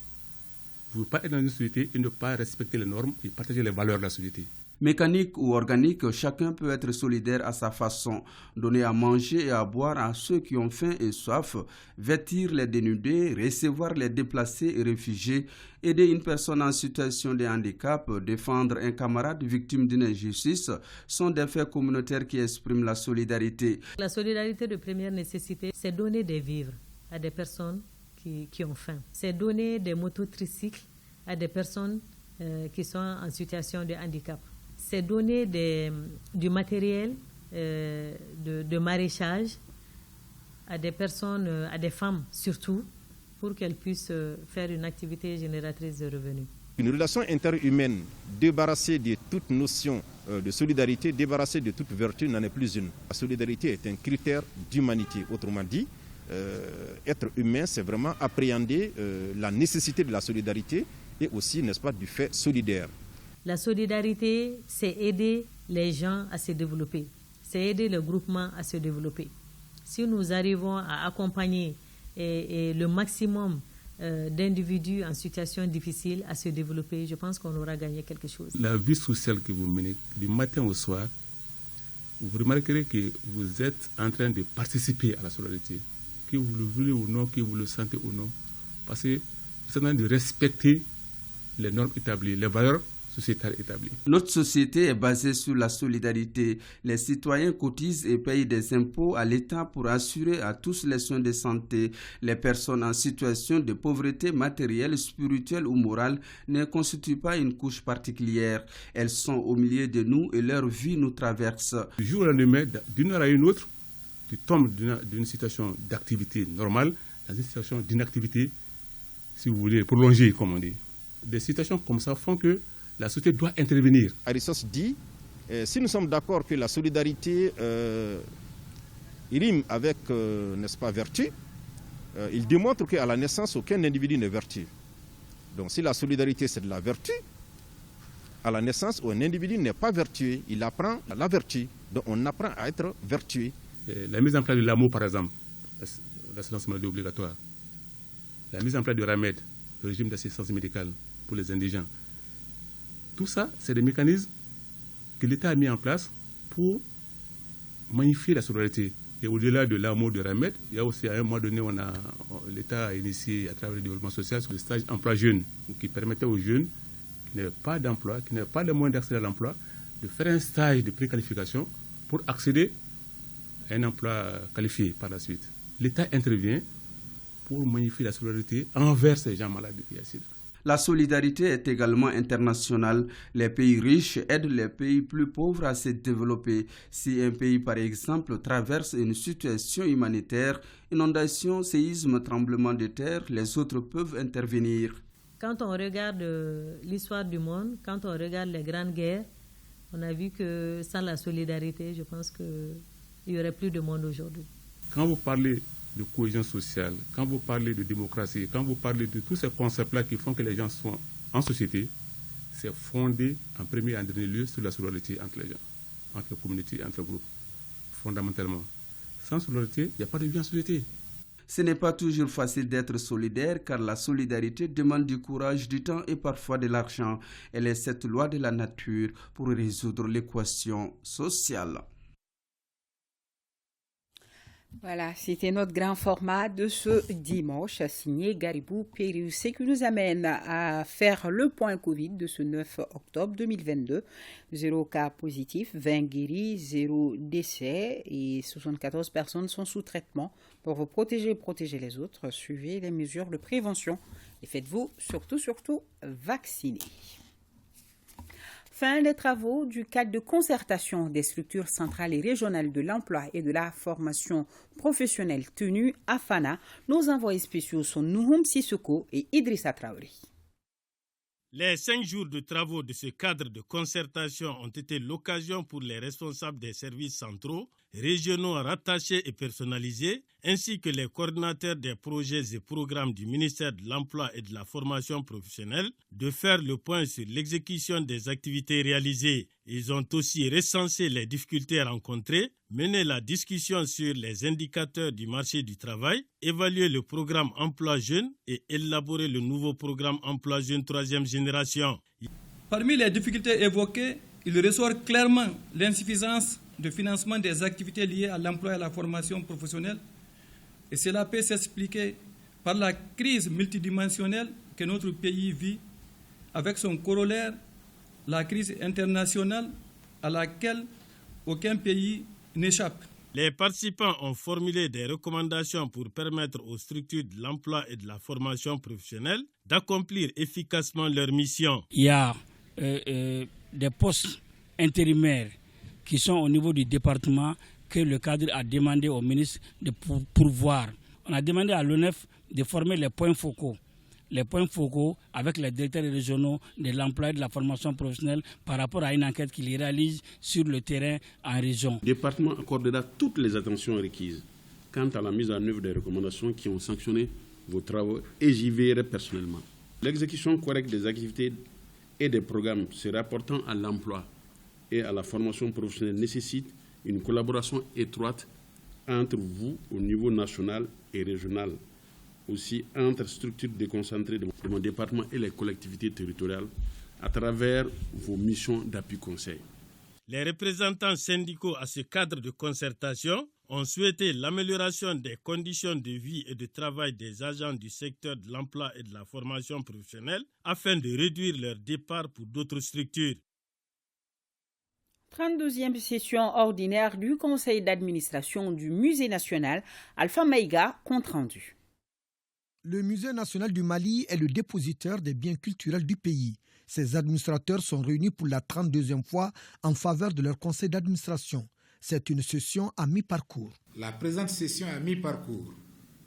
S: Vous ne pouvez pas être dans une société et ne pas respecter les normes et partager les valeurs de la société.
Q: Mécanique ou organique, chacun peut être solidaire à sa façon. Donner à manger et à boire à ceux qui ont faim et soif, vêtir les dénudés, recevoir les déplacés et réfugiés, aider une personne en situation de handicap, défendre un camarade victime d'une injustice, sont des faits communautaires qui expriment la solidarité.
R: La solidarité de première nécessité, c'est donner des vivres à des personnes qui ont faim. C'est donner des mototricycles à des personnes qui sont en situation de handicap. C'est donner du matériel de maraîchage à des personnes, à des femmes surtout, pour qu'elles puissent faire une activité génératrice de revenus.
E: Une relation interhumaine débarrassée de toute notion de solidarité, débarrassée de toute vertu, n'en est plus une. La solidarité est un critère d'humanité. Autrement dit, être humain, c'est vraiment appréhender la nécessité de la solidarité et aussi, n'est-ce pas, du fait solidaire.
R: La solidarité, c'est aider les gens à se développer, c'est aider le groupement à se développer. Si nous arrivons à accompagner le maximum d'individus en situation difficile à se développer, je pense qu'on aura gagné quelque chose.
S: La vie sociale que vous menez du matin au soir, vous remarquerez que vous êtes en train de participer à la solidarité, que vous le voulez ou non, que vous le sentez ou non, parce que vous êtes en train de respecter les normes établies, les valeurs sociétales établies.
Q: Notre société est basée sur la solidarité. Les citoyens cotisent et payent des impôts à l'État pour assurer à tous les soins de santé. Les personnes en situation de pauvreté matérielle, spirituelle ou morale ne constituent pas une couche particulière. Elles sont au milieu de nous et leur vie nous traverse.
S: Du jour au lendemain, d'une heure à une autre, tu tombes d'une situation d'activité normale dans une situation d'inactivité, si vous voulez, prolongée, comme on dit. Des situations comme ça font que la société doit intervenir.
T: Aristos dit, si nous sommes d'accord que la solidarité rime avec, n'est-ce pas, vertu, il démontre qu'à la naissance, aucun individu n'est vertu. Donc si la solidarité, c'est de la vertu, à la naissance, un individu n'est pas vertueux, il apprend la vertu. Donc on apprend à être vertueux.
S: La mise en place de l'amour, par exemple, l'assurance maladie obligatoire, la mise en place du RAMED, le régime d'assistance médicale pour les indigents, tout ça, c'est des mécanismes que l'État a mis en place pour magnifier la solidarité. Et au-delà de l'amour de RAMED, il y a aussi, à un moment donné, l'État a initié, à travers le développement social, le stage emploi jeune, qui permettait aux jeunes qui n'avaient pas d'emploi, qui n'avaient pas les moyens d'accéder à l'emploi, de faire un stage de préqualification pour accéder à un emploi qualifié par la suite. L'État intervient pour magnifier la solidarité envers ces gens malades du sida.
Q: La solidarité est également internationale. Les pays riches aident les pays plus pauvres à se développer. Si un pays, par exemple, traverse une situation humanitaire, inondation, séisme, tremblement de terre, les autres peuvent intervenir.
R: Quand on regarde l'histoire du monde, quand on regarde les grandes guerres, on a vu que sans la solidarité, je pense qu'il n'y aurait plus de monde aujourd'hui.
S: Quand vous parlez de cohésion sociale, quand vous parlez de démocratie, quand vous parlez de tous ces concepts-là qui font que les gens sont en société, c'est fondé en premier et en dernier lieu sur la solidarité entre les gens, entre les communautés, entre les groupes, fondamentalement. Sans solidarité, il n'y a pas de vie en société.
Q: Ce n'est pas toujours facile d'être solidaire car la solidarité demande du courage, du temps et parfois de l'argent. Elle est cette loi de la nature pour résoudre l'équation sociale.
A: Voilà, c'était notre grand format de ce dimanche, signé Garibou Périus, qui nous amène à faire le point Covid de ce 9 octobre 2022. 0 cas positifs, 20 guéris, 0 décès et 74 personnes sont sous traitement. Pour vous protéger et protéger les autres, suivez les mesures de prévention et faites-vous surtout vacciner. Fin des travaux du cadre de concertation des structures centrales et régionales de l'emploi et de la formation professionnelle tenue à Fana. Nos envoyés spéciaux sont Nouhoum Sissoko et Idrissa Traoré.
U: Les 5 jours de travaux de ce cadre de concertation ont été l'occasion pour les responsables des services centraux, régionaux rattachés et personnalisés, ainsi que les coordinateurs des projets et programmes du ministère de l'Emploi et de la Formation professionnelle, de faire le point sur l'exécution des activités réalisées. Ils ont aussi recensé les difficultés rencontrées, mené la discussion sur les indicateurs du marché du travail, évalué le programme Emploi Jeune et élaboré le nouveau programme Emploi Jeune 3e génération.
V: Parmi les difficultés évoquées, il ressort clairement l'insuffisance de financement des activités liées à l'emploi et à la formation professionnelle. Et cela peut s'expliquer par la crise multidimensionnelle que notre pays vit, avec son corollaire, la crise internationale à laquelle aucun pays n'échappe.
U: Les participants ont formulé des recommandations pour permettre aux structures de l'emploi et de la formation professionnelle d'accomplir efficacement leur mission.
W: Il y a des postes intérimaires qui sont au niveau du département que le cadre a demandé au ministre de pourvoir. On a demandé à l'ONEF de former les points focaux avec les directeurs régionaux de l'emploi et de la formation professionnelle par rapport à une enquête qu'ils réalisent sur le terrain en région.
X: Le département accordera toutes les attentions requises quant à la mise en œuvre des recommandations qui ont sanctionné vos travaux et j'y veillerai personnellement. L'exécution correcte des activités et des programmes se rapportant à l'emploi et à la formation professionnelle nécessite une collaboration étroite entre vous au niveau national et régional aussi entre structures déconcentrées de mon département et les collectivités territoriales à travers vos missions d'appui conseil.
U: Les représentants syndicaux à ce cadre de concertation ont souhaité l'amélioration des conditions de vie et de travail des agents du secteur de l'emploi et de la formation professionnelle afin de réduire leur départ pour d'autres structures.
A: 32e session ordinaire du conseil d'administration du Musée national, Alpha Maïga, compte rendu.
H: Le Musée national du Mali est le dépositaire des biens culturels du pays. Ses administrateurs sont réunis pour la 32e fois en faveur de leur conseil d'administration. C'est une session à mi-parcours.
D: La présente session à mi-parcours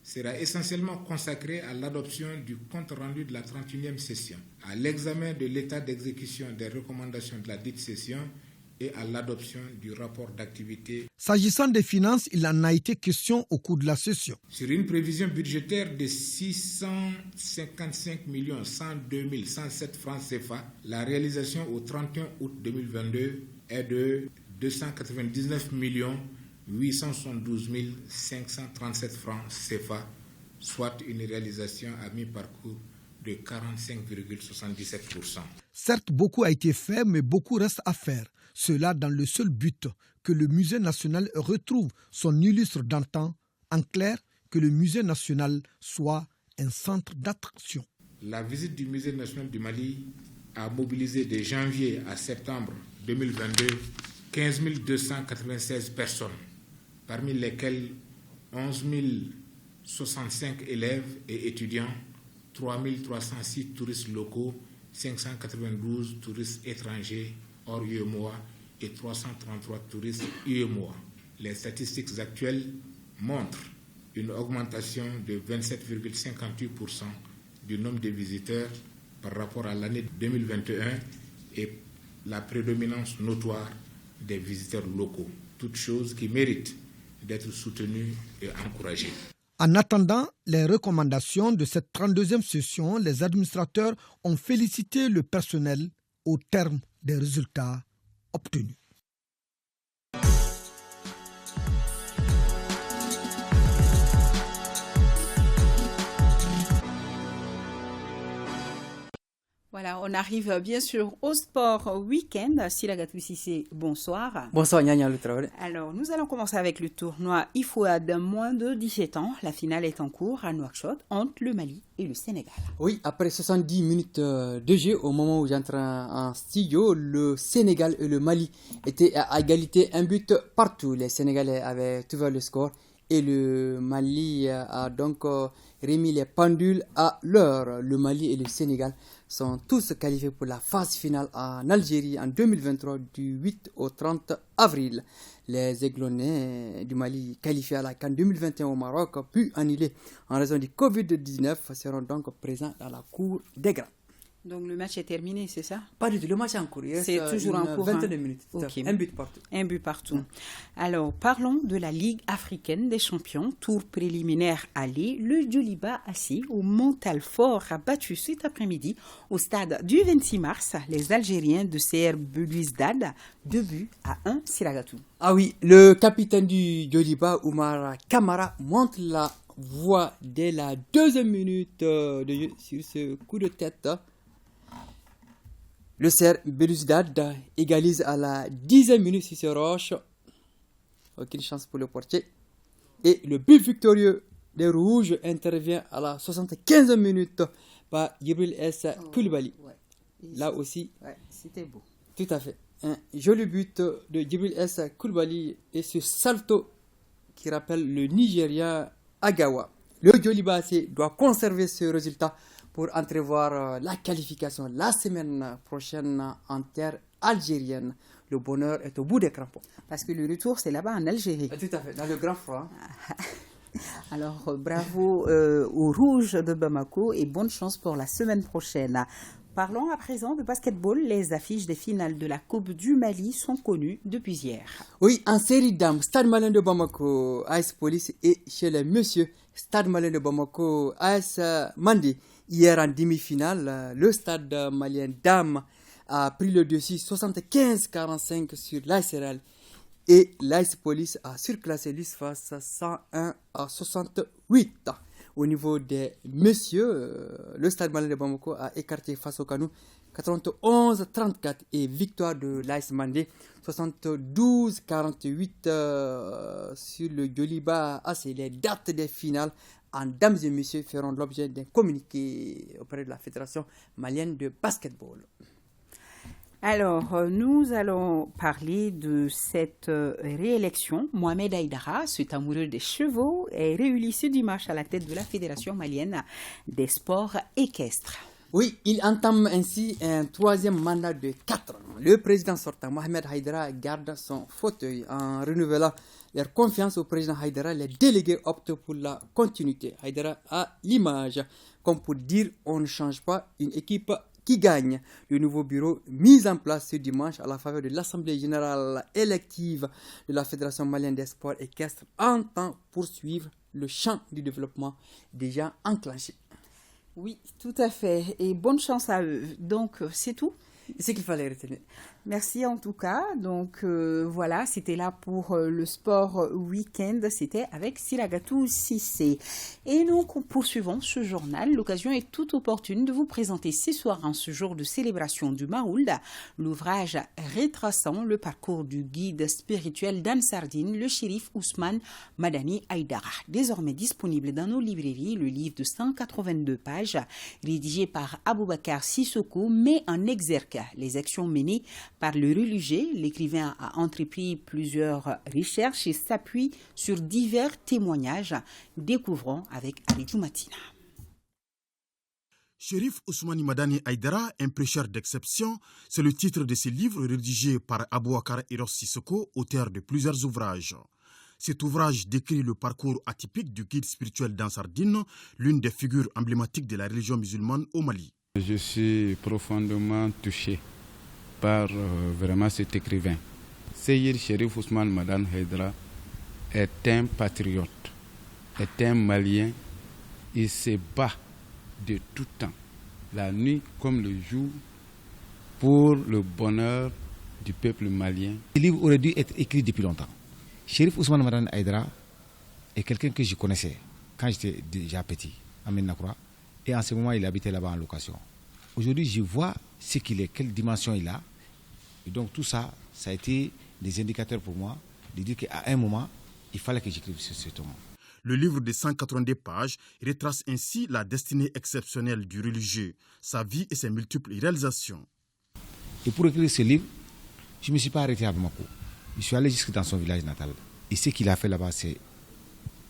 D: sera essentiellement consacrée à l'adoption du compte rendu de la 31e session, à l'examen de l'état d'exécution des recommandations de la dite session et à l'adoption du rapport d'activité.
H: S'agissant des finances, il en a été question au cours de la session.
D: Sur une prévision budgétaire de 655 102 107 francs CFA, la réalisation au 31 août 2022 est de 299 872 537 francs CFA, soit une réalisation à mi-parcours de 45,77%.
H: Certes, beaucoup a été fait, mais beaucoup reste à faire. Cela dans le seul but que le Musée national retrouve son illustre d'antan, en clair, que le Musée national soit un centre d'attraction.
D: La visite du Musée national du Mali a mobilisé de janvier à septembre 2022 15 296 personnes, parmi lesquelles 11 065 élèves et étudiants, 3 306 touristes locaux, 592 touristes étrangers hors UEMOA et 333 touristes UEMOA. Les statistiques actuelles montrent une augmentation de 27,58% du nombre de visiteurs par rapport à l'année 2021 et la prédominance notoire des visiteurs locaux, toutes choses qui méritent d'être soutenues et encouragées.
H: En attendant les recommandations de cette 32e session, les administrateurs ont félicité le personnel au terme des résultats obtenus.
A: Voilà, on arrive bien sûr au sport week-end. Siragatou Sissé, bonsoir.
F: Bonsoir, Nyanya Lutraoré.
A: Alors, nous allons commencer avec le tournoi IFOAD moins de 17 ans. La finale est en cours à Nouakchott entre le Mali et le Sénégal.
F: Oui, après 70 minutes de jeu, au moment où j'entre en studio, le Sénégal et le Mali étaient à égalité, un but partout. Les Sénégalais avaient ouvert le score et le Mali a donc remis les pendules à l'heure. Le Mali et le Sénégal sont tous qualifiés pour la phase finale en Algérie en 2023 du 8 au 30 avril. Les Aiglonnais du Mali qualifiés à la CAN 2021 au Maroc, puis annulés en raison du Covid-19, seront donc présents dans la cour des grands.
A: Donc le match est terminé, c'est ça?
F: Pas du tout, le match est en cours.
A: C'est toujours en cours.
F: 22 minutes.
A: Okay.
F: Un but partout.
A: Un but partout. Alors, parlons de la Ligue africaine des champions. Tour préliminaire aller. Le Djoliba assis au Montalfort a battu cet après-midi au stade du 26 mars les Algériens de CR Belouizdad, 2-1 Siragatou.
F: Ah oui, le capitaine du Djoliba, Oumar Kamara, monte la voie dès la 2e minute de jeu sur ce coup de tête. Le CR Belouizdad égalise à la 10e minute sur ce roche. Aucune chance pour le portier. Et le but victorieux des Rouges intervient à la 75e minute par Djibril S. Koulibaly.
A: Ouais.
F: Là aussi,
A: c'était beau.
F: Tout à fait. Un joli but de Djibril S. Koulibaly et ce salto qui rappelle le Nigérien Agawa. Le Djoliba doit conserver ce résultat pour entrevoir la qualification la semaine prochaine en terre algérienne. Le bonheur est au bout des crampons.
A: Parce que le retour, c'est là-bas en Algérie.
F: Tout à fait, dans le grand froid.
A: Alors, bravo aux Rouges de Bamako et bonne chance pour la semaine prochaine. Parlons à présent de basketball. Les affiches des finales de la Coupe du Mali sont connues depuis hier.
F: Oui, en série dames, Stade Malien de Bamako, AS Police et chez les messieurs, Stade Malien de Bamako, AS Mandi. Hier en demi-finale, le Stade Malien dames a pris le dessus 75-45 sur l'AS RL et l'AS Police a surclassé l'USFAS 101-68. Au niveau des messieurs, le Stade Malien de Bamako a écarté face au Kano 91-34 et victoire de l'AS Mandé 72-48 sur le Yoliba AC. Les dates des finales en dames et messieurs feront l'objet d'un communiqué auprès de la Fédération malienne de basketball.
A: Alors, nous allons parler de cette réélection. Mohamed Aïdara, cet amoureux des chevaux, est réélu ce dimanche à la tête de la Fédération malienne des sports équestres.
F: Oui, il entame ainsi un troisième mandat de 4 ans. Le président sortant, Mohamed Aïdara, garde son fauteuil. En renouvelant leur confiance au président Aïdara, les délégués optent pour la continuité. Aïdara a l'image, comme pour dire on ne change pas une équipe qui gagne. Le nouveau bureau mis en place ce dimanche à la faveur de l'Assemblée générale élective de la Fédération malienne des sports équestres entend poursuivre le champ du développement déjà enclenché.
A: Oui, tout à fait. Et bonne chance à eux. Donc, c'est tout.
F: C'est ce qu'il fallait retenir.
A: Merci en tout cas. Donc voilà, c'était là pour le sport week-end. C'était avec Siragatou Sissé. Et donc, poursuivons ce journal. L'occasion est toute opportune de vous présenter ce soir, en ce jour de célébration du Maould, l'ouvrage retraçant le parcours du guide spirituel d'Ansardine, le shérif Ousmane Madani Aïdara. Désormais disponible dans nos librairies, le livre de 182 pages, rédigé par Aboubakar Sissoko, met en exergue les actions menées par le religieux. L'écrivain a entrepris plusieurs recherches et s'appuie sur divers témoignages. Découvrons avec Aridou Matina.
C: Chérif Ousmane Madani Aïdara, un prêcheur d'exception, c'est le titre de ce livre rédigé par Aboubakar Sissoko, auteur de plusieurs ouvrages. Cet ouvrage décrit le parcours atypique du guide spirituel d'Ansardine, l'une des figures emblématiques de la religion musulmane au Mali.
G: Je suis profondément touché par vraiment cet écrivain. Seyid Chérif Ousmane Madani Aïdara est un patriote, est un Malien. Il se bat de tout temps, la nuit comme le jour, pour le bonheur du peuple malien.
I: Ce livre aurait dû être écrit depuis longtemps. Chérif Ousmane Madani Aïdara est quelqu'un que je connaissais quand j'étais déjà petit, à Ménakroa. Et en ce moment, il habitait là-bas en location. Aujourd'hui, je vois ce qu'il est, quelle dimension il a. Et donc tout ça, ça a été des indicateurs pour moi de dire qu'à un moment, il fallait que j'écrive ce tome.
C: Le livre de 182 pages retrace ainsi la destinée exceptionnelle du religieux, sa vie et ses multiples réalisations.
I: Et pour écrire ce livre, je ne me suis pas arrêté à Bamako. Je suis allé jusque dans son village natal. Et ce qu'il a fait là-bas, c'est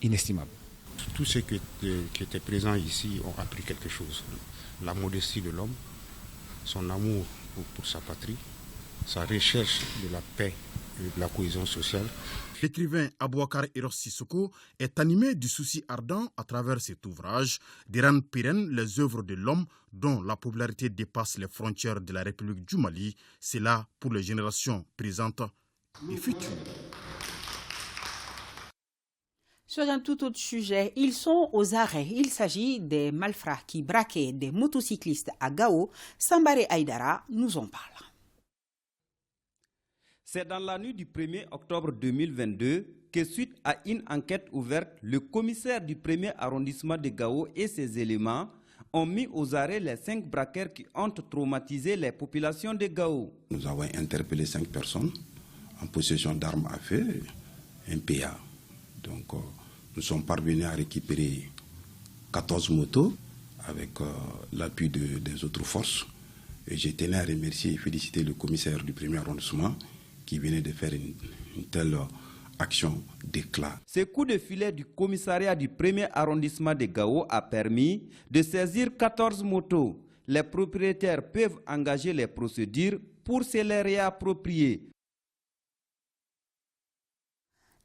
I: inestimable.
J: Tous ceux qui étaient présents ici ont appris quelque chose. La modestie de l'homme, son amour pour sa patrie, sa recherche de la paix et de la cohésion sociale.
C: L'écrivain Aboubakar Sissoko est animé du souci ardent à travers cet ouvrage de rendre pérennes les œuvres de l'homme dont la popularité dépasse les frontières de la République du Mali. C'est là pour les générations présentes et futures.
A: Sur un tout autre sujet, ils sont aux arrêts. Il s'agit des malfrats qui braquaient des motocyclistes à Gao. Sambaré Aïdara nous en parle.
K: C'est dans la nuit du 1er octobre 2022 que, suite à une enquête ouverte, le commissaire du 1er arrondissement de Gao et ses éléments ont mis aux arrêts les 5 braqueurs qui ont traumatisé les populations de Gao.
J: Nous avons interpellé 5 personnes en possession d'armes à feu, un PA. Donc, nous sommes parvenus à récupérer 14 motos avec l'appui des autres forces. Et je tenais à remercier et féliciter le commissaire du 1er arrondissement qui venait de faire une telle action d'éclat.
K: Ce coup de filet du commissariat du 1er arrondissement de Gao a permis de saisir 14 motos. Les propriétaires peuvent engager les procédures pour se les réapproprier.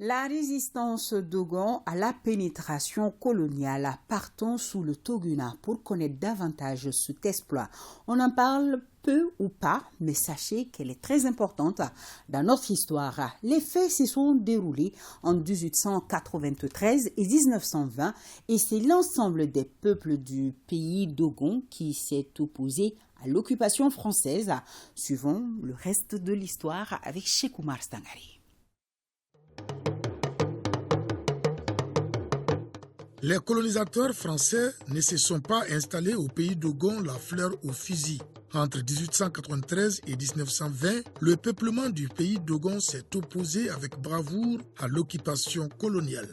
A: La résistance Dogon à la pénétration coloniale. Partons sous le Toguna pour connaître davantage cet exploit. On en parle peu ou pas, mais sachez qu'elle est très importante dans notre histoire. Les faits se sont déroulés en 1893 et 1920 et c'est l'ensemble des peuples du pays Dogon qui s'est opposé à l'occupation française. Suivons le reste de l'histoire avec Cheikh Oumar Stangari.
B: Les colonisateurs français ne se sont pas installés au pays Dogon la fleur au fusil. Entre 1893 et 1920, le peuplement du pays Dogon s'est opposé avec bravoure à l'occupation coloniale.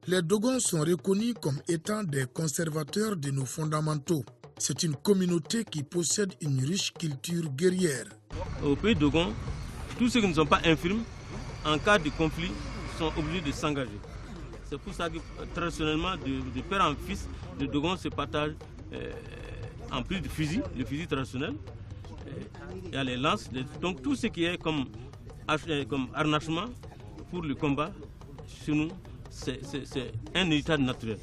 B: Les Dogons sont reconnus comme étant des conservateurs de nos fondamentaux. C'est une communauté qui possède une riche culture guerrière.
U: Au pays Dogon, tous ceux qui ne sont pas infirmes, en cas de conflit, sont obligés de s'engager. C'est pour ça que traditionnellement, de père en fils, les Dogons se partagent en plus du fusil, le fusil traditionnel. Il y a les lances, donc tout ce qui est comme harnachement pour le combat, chez nous, c'est un héritage naturel.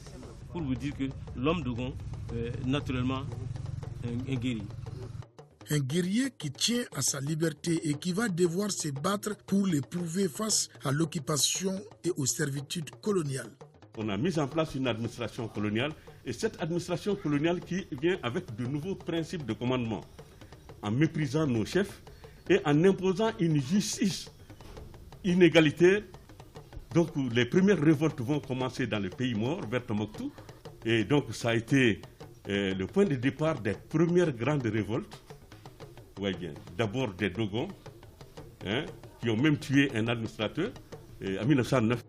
U: Pour vous dire que l'homme Dogon est naturellement un guerrier.
B: Un guerrier qui tient à sa liberté et qui va devoir se battre pour l'éprouver face à l'occupation et aux servitudes coloniales.
L: On a mis en place une administration coloniale et cette administration coloniale qui vient avec de nouveaux principes de commandement, en méprisant nos chefs et en imposant une justice inégalitaire. Donc les premières révoltes vont commencer dans le pays mort, vers Tombouctou. Et donc ça a été le point de départ des premières grandes révoltes. Ouais, d'abord des Dogons, qui ont même tué un administrateur en 1909.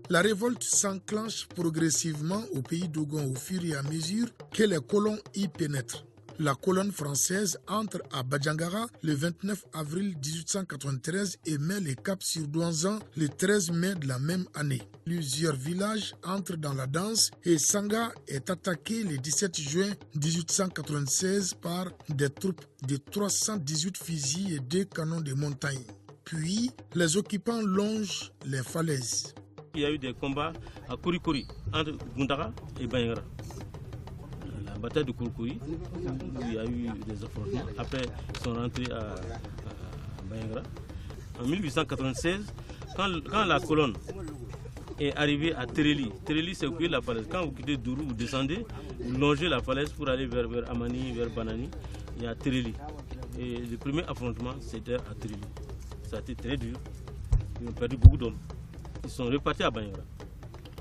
B: La révolte s'enclenche progressivement au pays Dogon au fur et à mesure que les colons y pénètrent. La colonne française entre à Badjangara le 29 avril 1893 et met les cap sur Douanzan le 13 mai de la même année. Plusieurs villages entrent dans la danse et Sanga est attaqué le 17 juin 1896 par des troupes de 318 fusils et 2 canons de montagne. Puis, les occupants longent les falaises.
U: Il y a eu des combats à Kourikouri entre Gundara et Bayangara. La bataille de Kourikouri, où il y a eu des affrontements. Après, ils sont rentrés à Bayangara. En 1896, quand la colonne est arrivée à Tereli, Tereli c'est la falaise. Quand vous quittez Dourou, vous descendez, vous longez la falaise pour aller vers Amani, vers Banani. Il y a Tereli. Et le premier affrontement, c'était à Tereli. Ça a été très dur. Ils ont perdu beaucoup d'hommes. Ils sont repartis à Bayangara.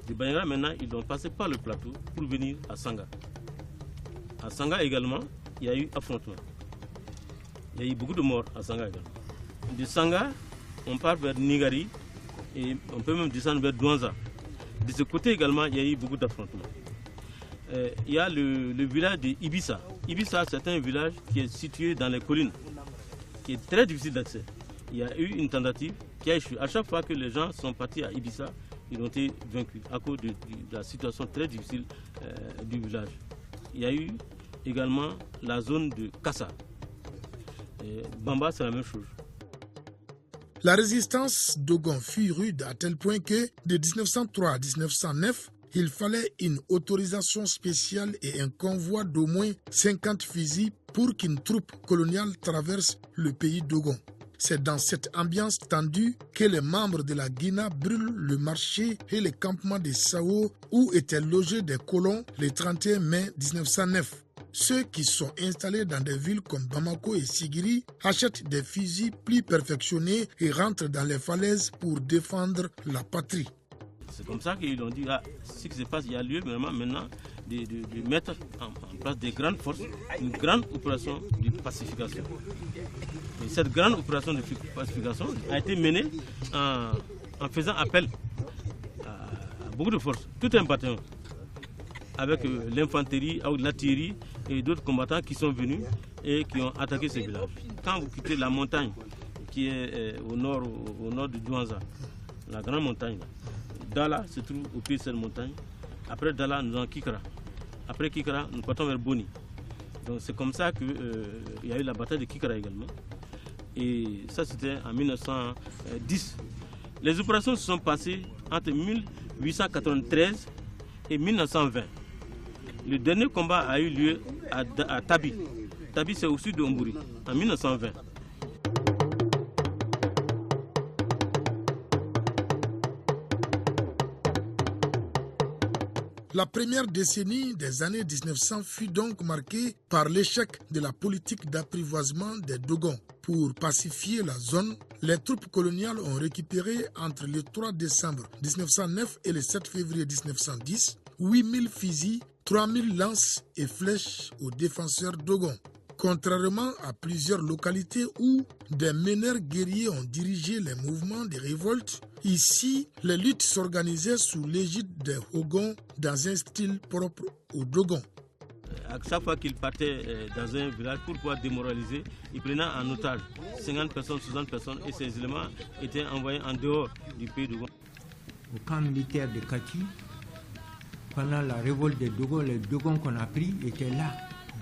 U: De Bayangara, maintenant, ils ont passé par le plateau pour venir à Sanga. À Sanga également, il y a eu affrontement. Il y a eu beaucoup de morts à Sanga également. De Sanga, on part vers Nigari et on peut même descendre vers Douanza. De ce côté également, il y a eu beaucoup d'affrontements. Il y a le village de Ibissa. Ibissa, c'est un village qui est situé dans les collines, qui est très difficile d'accès. Il y a eu une tentative qui a échoué. À chaque fois que les gens sont partis à Ibissa, ils ont été vaincus à cause de la situation très difficile du village. Il y a eu également la zone de Kassa. Bamba, c'est la même chose.
B: La résistance Dogon fut rude à tel point que, de 1903 à 1909, il fallait une autorisation spéciale et un convoi d'au moins 50 fusils pour qu'une troupe coloniale traverse le pays Dogon. C'est dans cette ambiance tendue que les membres de la Guinée brûlent le marché et les campements de Sao où étaient logés des colons le 31 mai 1909. Ceux qui sont installés dans des villes comme Bamako et Sigiri achètent des fusils plus perfectionnés et rentrent dans les falaises pour défendre la patrie.
U: C'est comme ça qu'ils ont dit, ce qui se passe, il y a lieu vraiment maintenant de mettre en place des grandes forces, une grande opération de pacification. Et cette grande opération de pacification a été menée en faisant appel à beaucoup de forces, tout un bataillon, avec l'infanterie, l'artillerie et d'autres combattants qui sont venus et qui ont attaqué ces villages. Quand vous quittez la montagne qui est au nord de Douanza, la grande montagne, Dala se trouve au pied de cette montagne. Après Dala, nous avons Kikara. Après Kikara, nous partons vers Boni. Donc c'est comme ça qu'il y a eu la bataille de Kikara également. Et ça, c'était en 1910. Les opérations se sont passées entre 1893 et 1920. Le dernier combat a eu lieu à Tabi. Tabi, c'est au sud de Omburi, en 1920.
B: La première décennie des années 1900 fut donc marquée par l'échec de la politique d'apprivoisement des Dogons. Pour pacifier la zone, les troupes coloniales ont récupéré entre le 3 décembre 1909 et le 7 février 1910 8000 fusils, 3000 lances et flèches aux défenseurs Dogons. Contrairement à plusieurs localités où des meneurs guerriers ont dirigé les mouvements de révolte, ici, les luttes s'organisaient sous l'égide des Hogons dans un style propre aux Dogons.
U: À chaque fois qu'ils partaient dans un village pour pouvoir démoraliser, ils prenaient en otage 50 personnes, 60 personnes et ces éléments étaient envoyés en dehors du pays Dogon.
M: Au camp militaire de Kati, pendant la révolte des Dogons, les Dogons qu'on a pris étaient là,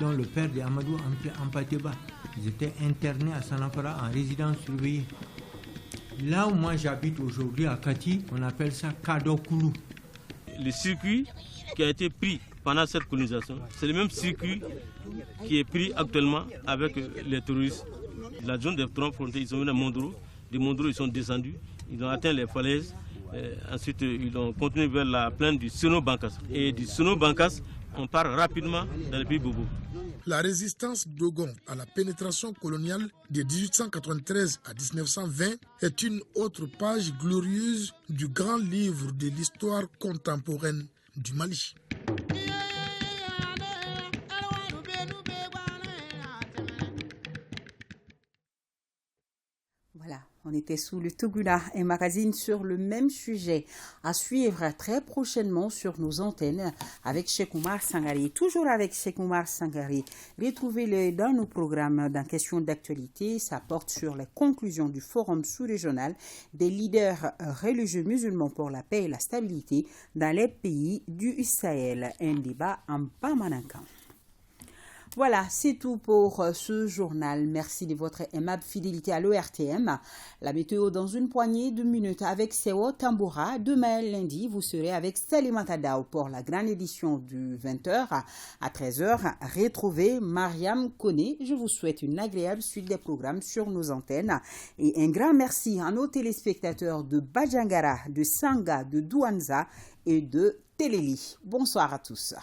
M: dont le père de Amadou Ampateba. Ils étaient internés à Sanafara en résidence surveillée. Là où moi j'habite aujourd'hui à Kati, on appelle ça Kadokoulou.
U: Le circuit qui a été pris pendant cette colonisation, c'est le même circuit qui est pris actuellement avec les terroristes. La zone des trois frontières, ils sont venus à Mondoro. De Mondoro, ils sont descendus, ils ont atteint les falaises. Ensuite, ils ont continué vers la plaine du Sono-Bankas. Et du Sono-Bankas, on part rapidement dans le pays Bobo.
B: La résistance Dogon à la pénétration coloniale de 1893 à 1920 est une autre page glorieuse du grand livre de l'histoire contemporaine du Mali.
A: Voilà, on était sous le Tuguna, un magazine sur le même sujet à suivre très prochainement sur nos antennes avec Cheikh Oumar Sangari. Toujours avec Cheikh Oumar Sangari, retrouvez-le dans nos programmes dans questions d'actualité. Ça porte sur les conclusions du forum sous-régional des leaders religieux musulmans pour la paix et la stabilité dans les pays du Sahel. Un débat en Pamanankan. Voilà, c'est tout pour ce journal. Merci de votre aimable fidélité à l'ORTM. La météo dans une poignée de minutes avec Sewo Tamboura. Demain, lundi, vous serez avec Salimata Dao pour la grande édition du 20h à 13h. Retrouvez Mariam Kone. Je vous souhaite une agréable suite des programmes sur nos antennes. Et un grand merci à nos téléspectateurs de Bajangara, de Sanga, de Douanza et de Téléli. Bonsoir à tous.